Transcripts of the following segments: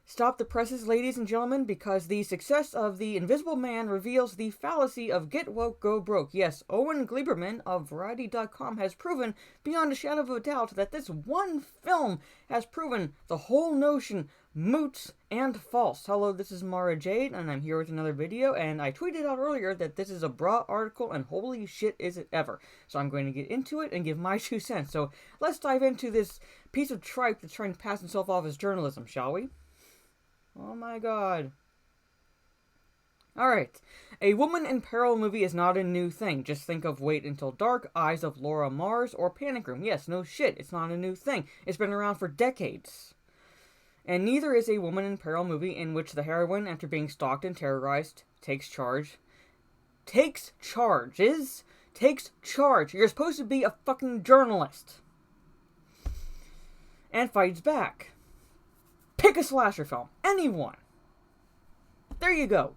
Stop the presses, ladies and gentlemen, because the success of The Invisible Man reveals the fallacy of get woke, go broke. Yes, Owen Gleiberman of Variety.com has proven beyond a shadow of a doubt that this one film has proven the whole notion moot and false. Hello, this is Mara Jade, and I'm here with another video, and I tweeted out earlier that this is a bra article, and holy shit is it ever. So I'm going to get into it and give my 2 cents. So let's dive into this piece of tripe that's trying to pass himself off as journalism, shall we? Oh my god. Alright. A woman in peril movie is not a new thing. Just think of Wait Until Dark, Eyes of Laura Mars, or Panic Room. Yes, no shit, it's not a new thing. It's been around for decades. And neither is a woman in peril movie in which the heroine, after being stalked and terrorized, takes charge. Takes charge. You're supposed to be a fucking journalist. And fights back. Pick a slasher film. Anyone. There you go.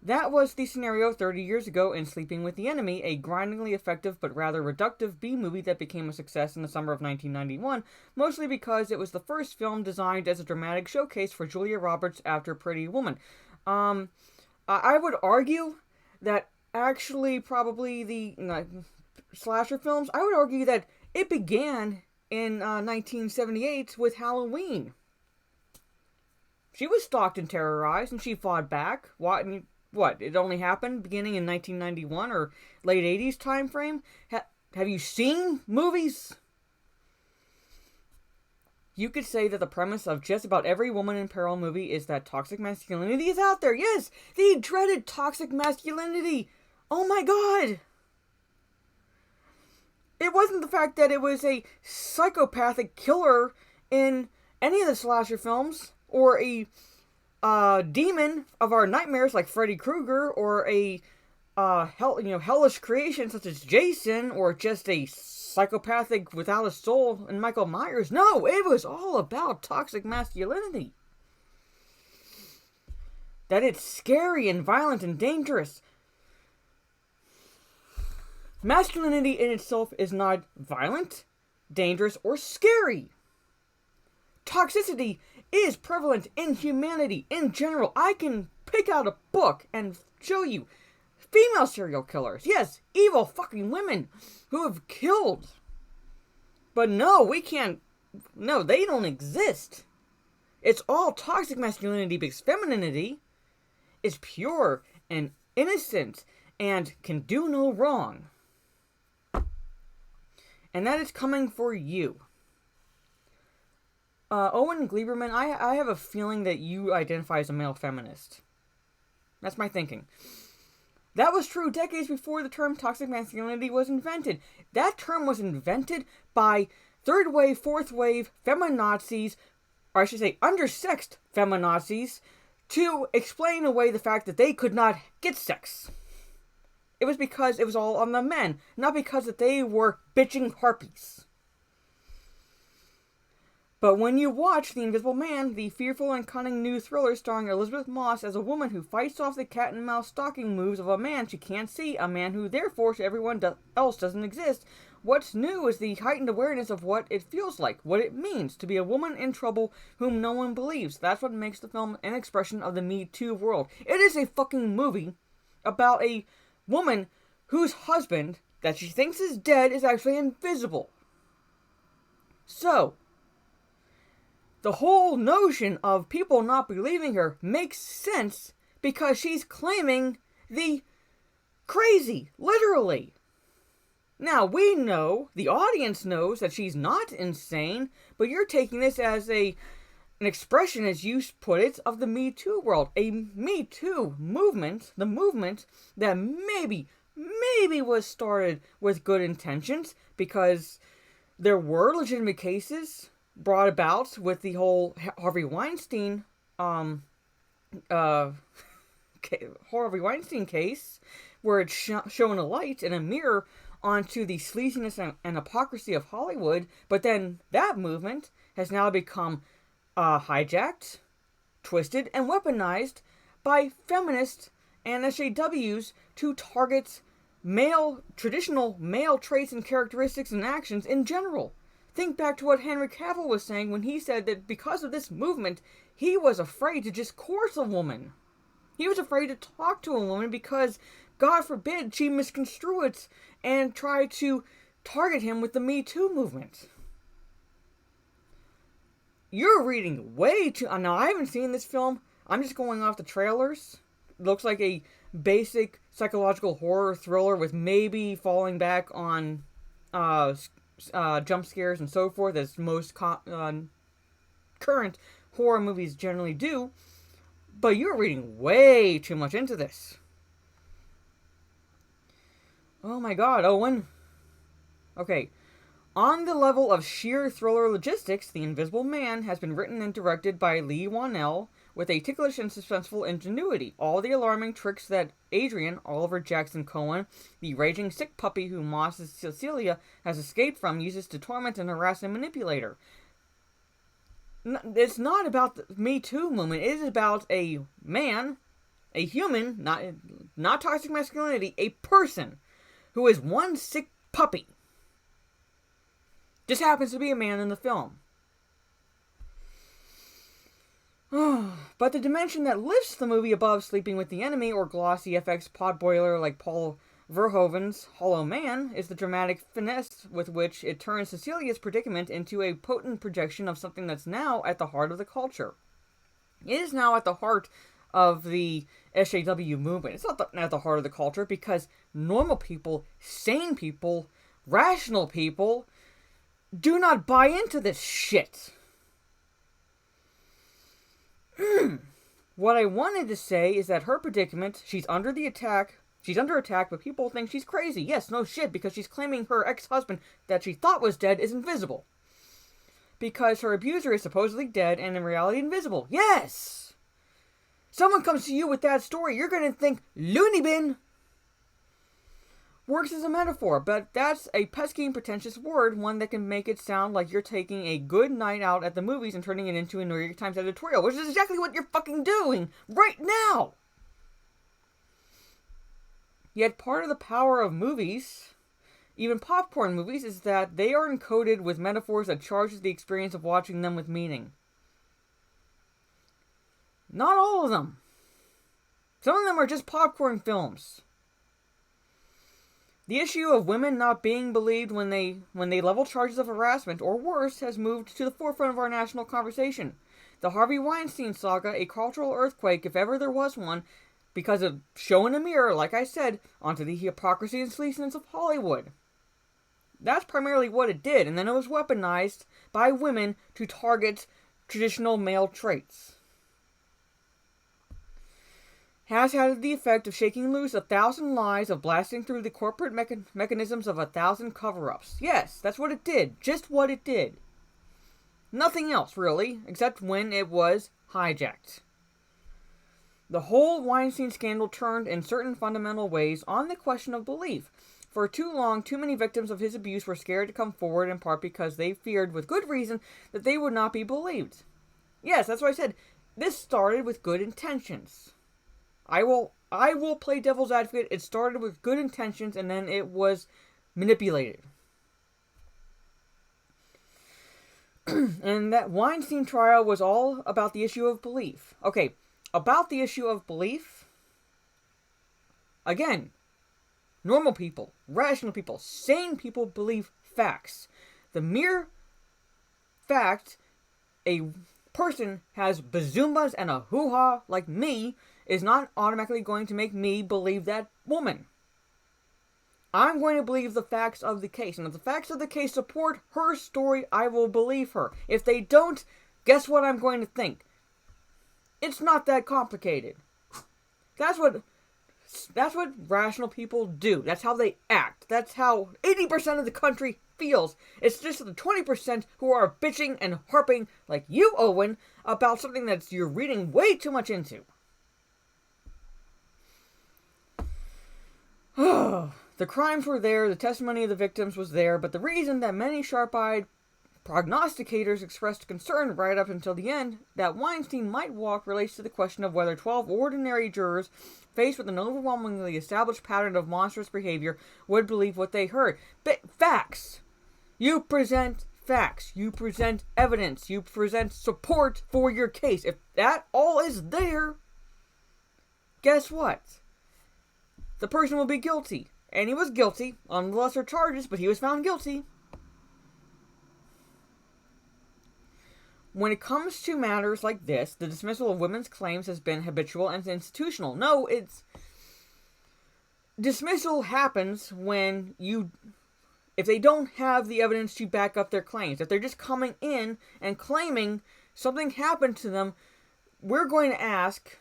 That was the scenario 30 years ago in Sleeping with the Enemy, a grindingly effective but rather reductive B-movie that became a success in the summer of 1991, mostly because it was the first film designed as a dramatic showcase for Julia Roberts after Pretty Woman. I would argue that actually probably the slasher films, I would argue that it began in 1978 with Halloween. She was stalked and terrorized, and she fought back. What? It only happened beginning in 1991 or late 80s time frame? Have you seen movies? You could say that the premise of just about every woman in peril movie is that toxic masculinity is out there. Yes, the dreaded toxic masculinity. Oh my god. It wasn't the fact that it was a psychopathic killer in any of the slasher films, or a demon of our nightmares like Freddy Krueger, or a hellish creation such as Jason, or just a psychopathic without a soul in Michael Myers. No, it was all about toxic masculinity. That it's scary and violent and dangerous. Masculinity in itself is not violent, dangerous, or scary. Toxicity is prevalent in humanity in general. I can pick out a book and show you female serial killers. Yes, evil fucking women who have killed. But no, we can't. No, they don't exist. It's all toxic masculinity because femininity is pure and innocent and can do no wrong. And that is coming for you. Owen Gleiberman, I have a feeling that you identify as a male feminist. That's my thinking. That was true decades before the term toxic masculinity was invented. That term was invented by third wave, fourth wave feminazis, or I should say undersexed feminazis, to explain away the fact that they could not get sex. It was because it was all on the men, not because that they were bitching harpies. But when you watch The Invisible Man, the fearful and cunning new thriller starring Elizabeth Moss as a woman who fights off the cat and mouse stalking moves of a man she can't see, a man who therefore to everyone else doesn't exist, what's new is the heightened awareness of what it feels like, what it means to be a woman in trouble whom no one believes. That's what makes the film an expression of the Me Too world. It is a fucking movie about a woman whose husband, that she thinks is dead, is actually invisible. So, the whole notion of people not believing her makes sense because she's claiming the crazy, literally. Now, we know, the audience knows that she's not insane, but you're taking this as an expression, as you put it, of the Me Too world. A Me Too movement, the movement that maybe was started with good intentions, because there were legitimate cases brought about with the whole Harvey Weinstein, Harvey Weinstein case, where it's shown a light and a mirror onto the sleaziness and hypocrisy of Hollywood. But then that movement has now become hijacked, twisted, and weaponized by feminists and SJWs to target traditional male traits and characteristics and actions in general. Think back to what Henry Cavill was saying when he said that because of this movement, he was afraid to just court a woman. He was afraid to talk to a woman because, God forbid, she misconstrue it and try to target him with the Me Too movement. You're reading way too... Now, I haven't seen this film. I'm just going off the trailers. It looks like a basic psychological horror thriller with maybe falling back on jump scares and so forth, as most current horror movies generally do. But you're reading way too much into this. Oh my god, Owen. Okay. On the level of sheer thriller logistics, The Invisible Man has been written and directed by Lee Whannell with a ticklish and suspenseful ingenuity. All the alarming tricks that Adrian, Oliver Jackson Cohen, the raging sick puppy who Moss's Cecilia has escaped from, uses to torment and harass and manipulate her. It's not about the Me Too movement. It is about a man, a human, not toxic masculinity, a person who is one sick puppy. Just happens to be a man in the film. But the dimension that lifts the movie above Sleeping with the Enemy or glossy FX potboiler like Paul Verhoeven's Hollow Man is the dramatic finesse with which it turns Cecilia's predicament into a potent projection of something that's now at the heart of the culture. It is now at the heart of the SAW movement. It's not at the heart of the culture because normal people, sane people, rational people do not buy into this shit. What I wanted to say is that her predicament, she's under attack, but people think she's crazy. Yes, no shit, because she's claiming her ex-husband that she thought was dead is invisible. Because her abuser is supposedly dead and in reality invisible. Yes! Someone comes to you with that story, you're gonna think, loony bin! Works as a metaphor, but that's a pesky and pretentious word, one that can make it sound like you're taking a good night out at the movies and turning it into a New York Times editorial, which is exactly what you're fucking doing right now! Yet part of the power of movies, even popcorn movies, is that they are encoded with metaphors that charges the experience of watching them with meaning. Not all of them. Some of them are just popcorn films. The issue of women not being believed when they level charges of harassment, or worse, has moved to the forefront of our national conversation. The Harvey Weinstein saga, a cultural earthquake if ever there was one, because of showing a mirror, like I said, onto the hypocrisy and sleaziness of Hollywood. That's primarily what it did, and then it was weaponized by women to target traditional male traits. Has had the effect of shaking loose 1,000 lies, of blasting through the corporate mechanisms of 1,000 cover-ups. Yes, that's what it did. Just what it did. Nothing else, really, except when it was hijacked. The whole Weinstein scandal turned in certain fundamental ways on the question of belief. For too long, too many victims of his abuse were scared to come forward, in part because they feared, with good reason, that they would not be believed. Yes, that's what I said. This started with good intentions. I will play devil's advocate. It started with good intentions and then it was manipulated. And that Weinstein trial was all about the issue of belief. Okay, about the issue of belief. Again, normal people, rational people, sane people believe facts. The mere fact a person has bazoomas and a hoo-ha like me is not automatically going to make me believe that woman. I'm going to believe the facts of the case. And if the facts of the case support her story, I will believe her. If they don't, guess what I'm going to think? It's not that complicated. That's what rational people do. That's how they act. That's how 80% of the country feels. It's just the 20% who are bitching and harping, like you, Owen, about something that you're reading way too much into. The crimes were there, the testimony of the victims was there, but the reason that many sharp-eyed prognosticators expressed concern right up until the end that Weinstein might walk relates to the question of whether 12 ordinary jurors, faced with an overwhelmingly established pattern of monstrous behavior, would believe what they heard. Facts! You present facts, you present evidence, you present support for your case. If that all is there, guess what? The person will be guilty. And he was guilty on lesser charges, but he was found guilty. When it comes to matters like this, the dismissal of women's claims has been habitual and institutional. No, dismissal happens when if they don't have the evidence to back up their claims. If they're just coming in and claiming something happened to them, we're going to ask,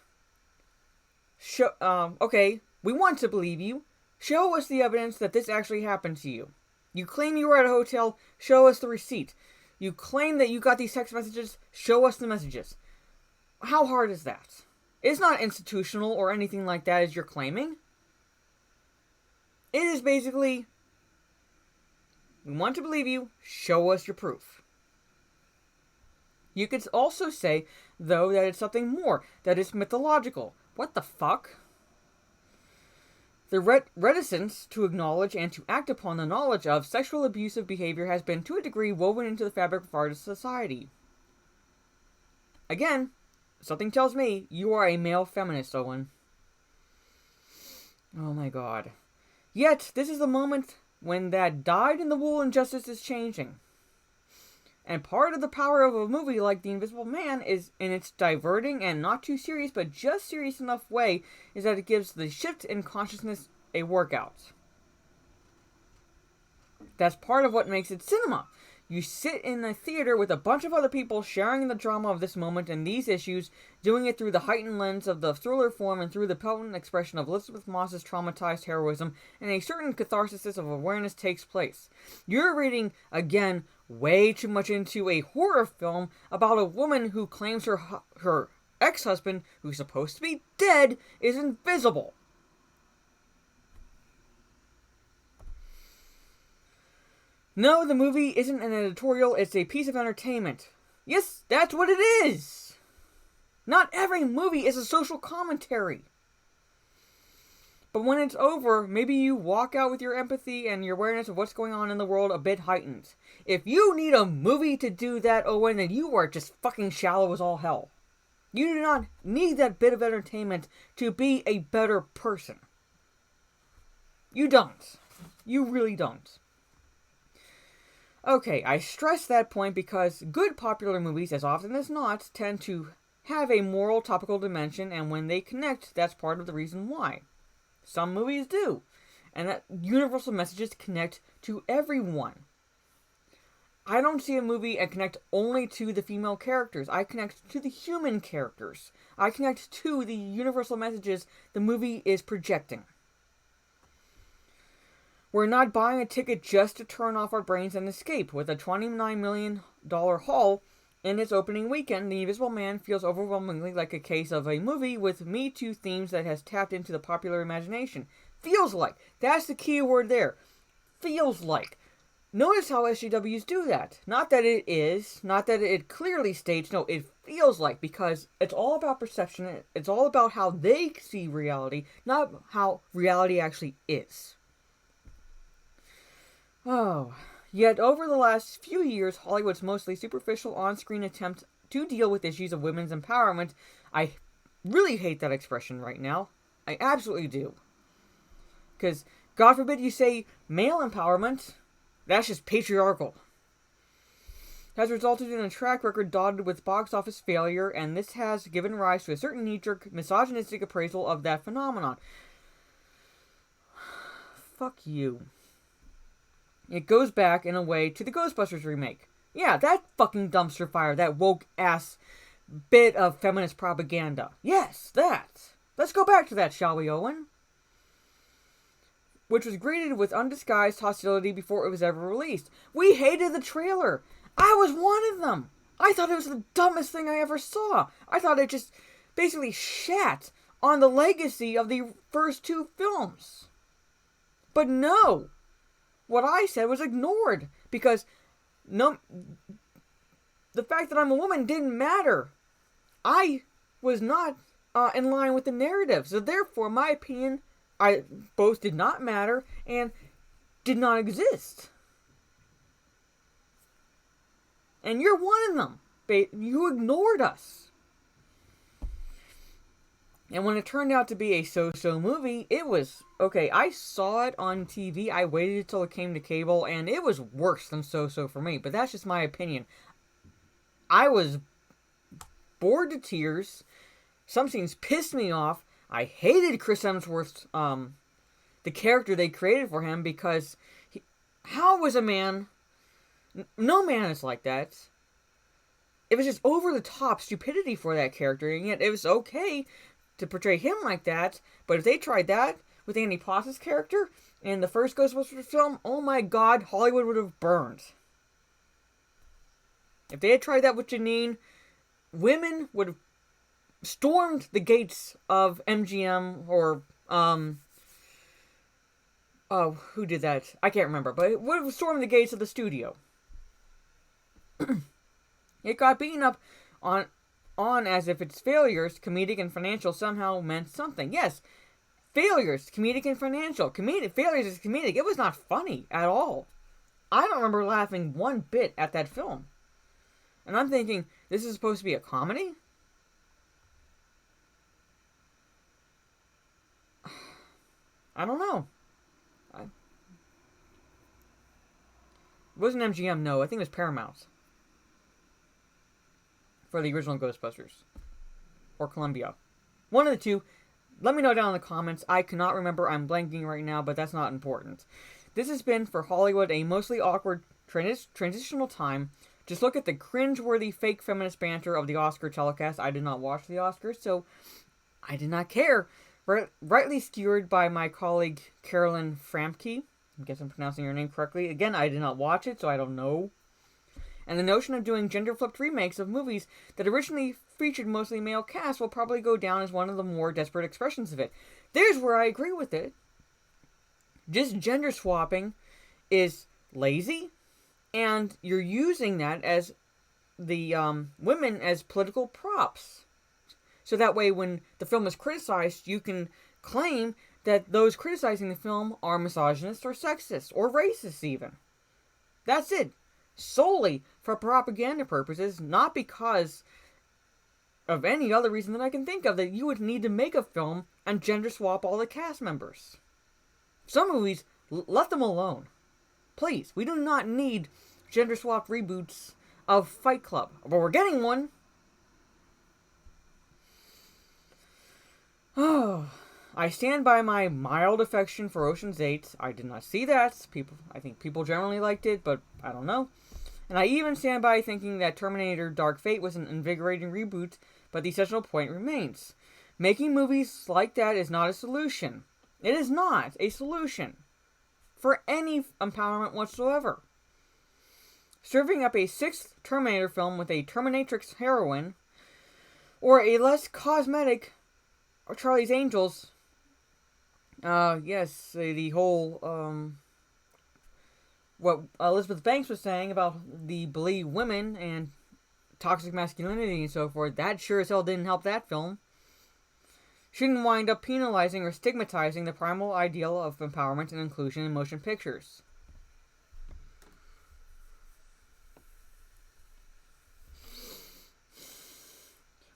okay, we want to believe you. Show us the evidence that this actually happened to you. You claim you were at a hotel, show us the receipt. You claim that you got these text messages, show us the messages. How hard is that? It's not institutional or anything like that as you're claiming. It is basically, we want to believe you, show us your proof. You could also say, though, that it's something more, that it's mythological. What the fuck? The reticence to acknowledge and to act upon the knowledge of sexual abusive behavior has been, to a degree, woven into the fabric of our society. Again, something tells me you are a male feminist, Owen. Oh my god. Yet, this is the moment when that dyed-in-the-wool injustice is changing. And part of the power of a movie like The Invisible Man is in its diverting and not too serious, but just serious enough way, is that it gives the shift in consciousness a workout. That's part of what makes it cinema. You sit in a theater with a bunch of other people sharing the drama of this moment and these issues, doing it through the heightened lens of the thriller form and through the potent expression of Elizabeth Moss's traumatized heroism, and a certain catharsis of awareness takes place. You're reading, again, way too much into a horror film about a woman who claims her ex-husband, who's supposed to be dead, is invisible. No, the movie isn't an editorial, it's a piece of entertainment. Yes, that's what it is! Not every movie is a social commentary. But when it's over, maybe you walk out with your empathy and your awareness of what's going on in the world a bit heightened. If you need a movie to do that, Owen, then you are just fucking shallow as all hell. You do not need that bit of entertainment to be a better person. You don't. You really don't. Okay, I stress that point because good popular movies, as often as not, tend to have a moral topical dimension, and when they connect, that's part of the reason why. Some movies do, and that universal messages connect to everyone. I don't see a movie and connect only to the female characters. I connect to the human characters. I connect to the universal messages the movie is projecting. We're not buying a ticket just to turn off our brains and escape. With a $29 million haul in its opening weekend, The Invisible Man feels overwhelmingly like a case of a movie with Me Too themes that has tapped into the popular imagination. Feels like. That's the key word there. Feels like. Notice how SJWs do that. Not that it is, not that it clearly states, no, it feels like, because it's all about perception, it's all about how they see reality, not how reality actually is. Oh, yet over the last few years, Hollywood's mostly superficial on-screen attempt to deal with issues of women's empowerment, I really hate that expression right now. I absolutely do. Because, God forbid you say male empowerment, that's just patriarchal. Has resulted in a track record dotted with box office failure, and this has given rise to a certain knee-jerk, misogynistic appraisal of that phenomenon. Fuck you. It goes back, in a way, to the Ghostbusters remake. Yeah, that fucking dumpster fire, that woke-ass bit of feminist propaganda. Yes, that. Let's go back to that, shall we, Owen? Which was greeted with undisguised hostility before it was ever released. We hated the trailer. I was one of them. I thought it was the dumbest thing I ever saw. I thought it just basically shat on the legacy of the first two films. But no. What I said was ignored, because no, the fact that I'm a woman didn't matter. I was not in line with the narrative, so therefore my opinion both did not matter and did not exist. And you're one of them. You ignored us. And when it turned out to be a so-so movie, it was, okay, I saw it on TV, I waited until it came to cable, and it was worse than so-so for me. But that's just my opinion. I was bored to tears. Some scenes pissed me off. I hated Chris Hemsworth's, the character they created for him, because how was a man... No man is like that. It was just over-the-top stupidity for that character, and yet it was okay to portray him like that. But if they tried that with Andy Potts' character in the first Ghostbusters film, oh my god, Hollywood would have burned. If they had tried that with Janine, women would have stormed the gates of MGM or, oh, who did that? I can't remember, but it would have stormed the gates of the studio. It got beaten up on as if its failures, comedic and financial, somehow meant something. Yes, failures, comedic and financial. Failures is comedic. It was not funny at all. I don't remember laughing one bit at that film. And I'm thinking, this is supposed to be a comedy? I don't know. It wasn't MGM, no. I think it was Paramount. For the original Ghostbusters. Or Columbia. One of the two. Let me know down in the comments. I cannot remember. I'm blanking right now, but that's not important. This has been, for Hollywood, a mostly awkward transitional time. Just look at the cringe-worthy fake feminist banter of the Oscar telecast. I did not watch the Oscars, so I did not care. Rightly skewered by my colleague Carolyn Framke. I guess I'm pronouncing your name correctly. Again, I did not watch it, so I don't know. And the notion of doing gender-flipped remakes of movies that originally featured mostly male casts will probably go down as one of the more desperate expressions of it. There's where I agree with it. Just gender swapping is lazy, and you're using that as the women as political props. So that way when the film is criticized, you can claim that those criticizing the film are misogynist or sexist or racist even. That's it. Solely for propaganda purposes, not because of any other reason that I can think of that you would need to make a film and gender swap all the cast members. Some movies, let them alone. Please, we do not need gender swap reboots of Fight Club. But we're getting one. Oh, I stand by my mild affection for Ocean's 8. I did not see that. I think people generally liked it, but I don't know. And I even stand by thinking that Terminator Dark Fate was an invigorating reboot, but the essential point remains. Making movies like that is not a solution. It is not a solution for any empowerment whatsoever. Serving up a sixth Terminator film with a Terminatrix heroine, or a less cosmetic Charlie's Angels, yes, the whole, what Elizabeth Banks was saying about the believe women and toxic masculinity and so forth, that sure as hell didn't help that film. Shouldn't wind up penalizing or stigmatizing the primal ideal of empowerment and inclusion in motion pictures.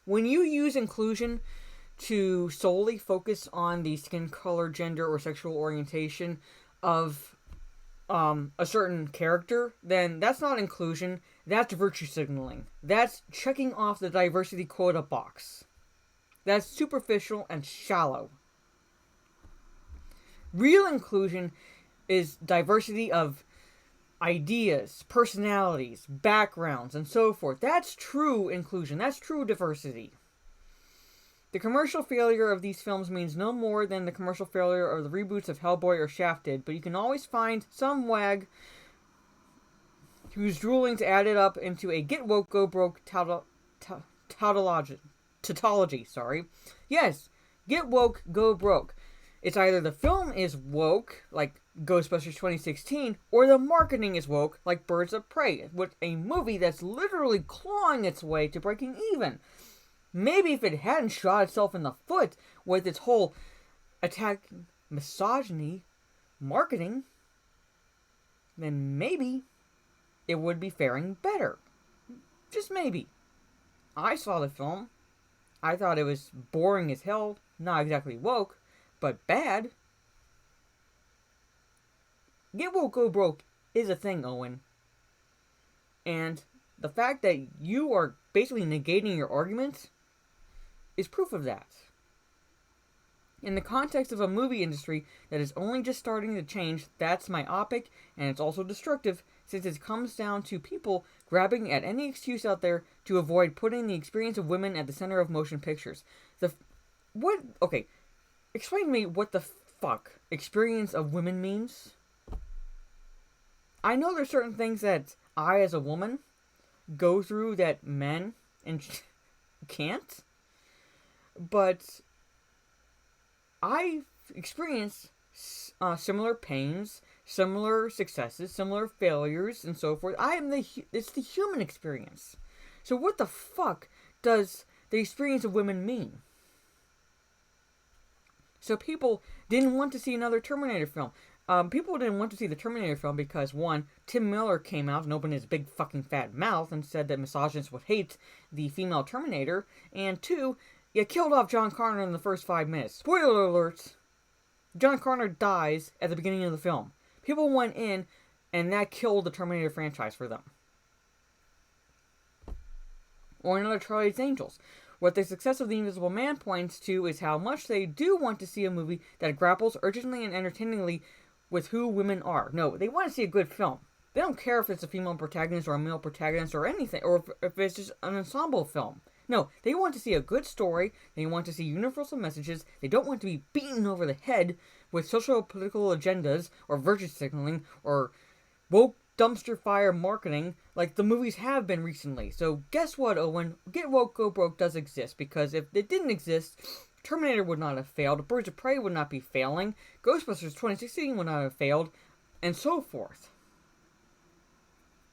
When you use inclusion to solely focus on the skin color, gender, or sexual orientation of a certain character, then that's not inclusion, that's virtue signaling. That's checking off the diversity quota box. That's superficial and shallow. Real inclusion is diversity of ideas, personalities, backgrounds, and so forth. That's true inclusion. That's true diversity. The commercial failure of these films means no more than the commercial failure of the reboots of Hellboy or Shaft did, but you can always find some wag who's drooling to add it up into a get woke, go broke tautology. Yes, get woke, go broke. It's either the film is woke, like Ghostbusters 2016, or the marketing is woke, like Birds of Prey, with a movie that's literally clawing its way to breaking even. Maybe if it hadn't shot itself in the foot with its whole attack misogyny marketing, then maybe it would be faring better. Just maybe. I saw the film. I thought it was boring as hell. Not exactly woke, but bad. Get woke, go broke is a thing, Owen. And the fact that you are basically negating your arguments is proof of that. In the context of a movie industry that is only just starting to change, that's myopic and it's also destructive since it comes down to people grabbing at any excuse out there to avoid putting the experience of women at the center of motion pictures. Okay, explain to me what the fuck experience of women means. I know there's certain things that I, as a woman, go through that men and can't, but I experience similar pains, similar successes, similar failures, and so forth. It's the human experience. So what the fuck does the experience of women mean? So people didn't want to see another Terminator film. People didn't want to see the Terminator film because, one, Tim Miller came out and opened his big fucking fat mouth and said that misogynists would hate the female Terminator, and two, you killed off John Connor in the first 5 minutes. Spoiler alert! John Connor dies at the beginning of the film. People went in, and that killed the Terminator franchise for them. Or another Charlie's Angels. What the success of The Invisible Man points to is how much they do want to see a movie that grapples urgently and entertainingly with who women are. No, they want to see a good film. They don't care if it's a female protagonist or a male protagonist or anything, or if it's just an ensemble film. No, they want to see a good story, they want to see universal messages, they don't want to be beaten over the head with social political agendas, or virtue signaling, or woke dumpster fire marketing, like the movies have been recently. So guess what, Owen? Get Woke, Go Broke does exist, because if it didn't exist, Terminator would not have failed, Birds of Prey would not be failing, Ghostbusters 2016 would not have failed, and so forth.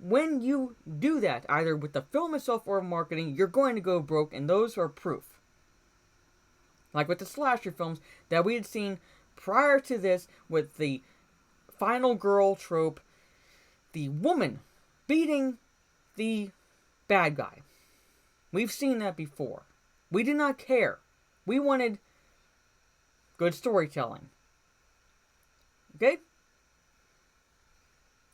When you do that, either with the film itself or marketing, you're going to go broke, and those are proof. Like with the slasher films that we had seen prior to this, with the final girl trope, the woman beating the bad guy. We've seen that before. We did not care. We wanted good storytelling. Okay?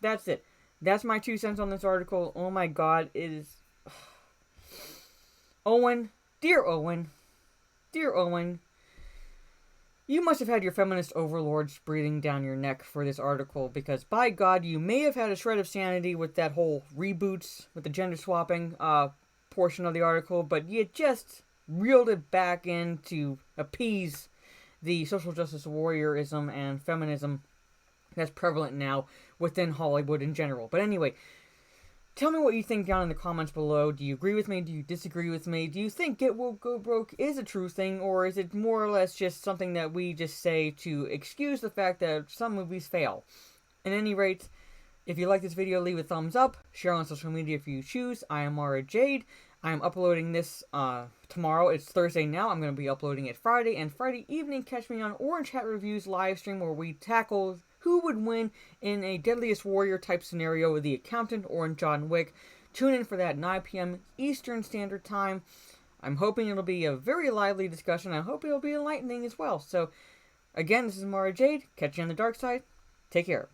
That's it. That's my 2 cents on this article. Oh my god, it is... Owen, dear Owen, you must have had your feminist overlords breathing down your neck for this article, because by god, you may have had a shred of sanity with that whole reboots, with the gender swapping portion of the article, but you just reeled it back in to appease the social justice warriorism and feminism that's prevalent now within Hollywood in general. But anyway, tell me what you think down in the comments below. Do you agree with me? Do you disagree with me? Do you think Get Woke, Go Broke is a true thing, or is it more or less just something that we just say to excuse the fact that some movies fail? At any rate, if you like this video, leave a thumbs up, share on social media if you choose. I am Mara Jade. I am uploading this tomorrow. It's Thursday now. I'm going to be uploading it Friday, and Friday evening, catch me on Orange Hat Reviews live stream, where we tackle who would win in a Deadliest Warrior type scenario with the Accountant or in John Wick. Tune in for that 9 p.m. Eastern Standard Time. I'm hoping it'll be a very lively discussion. I hope it'll be enlightening as well. So, again, this is Mara Jade. Catch you on the dark side. Take care.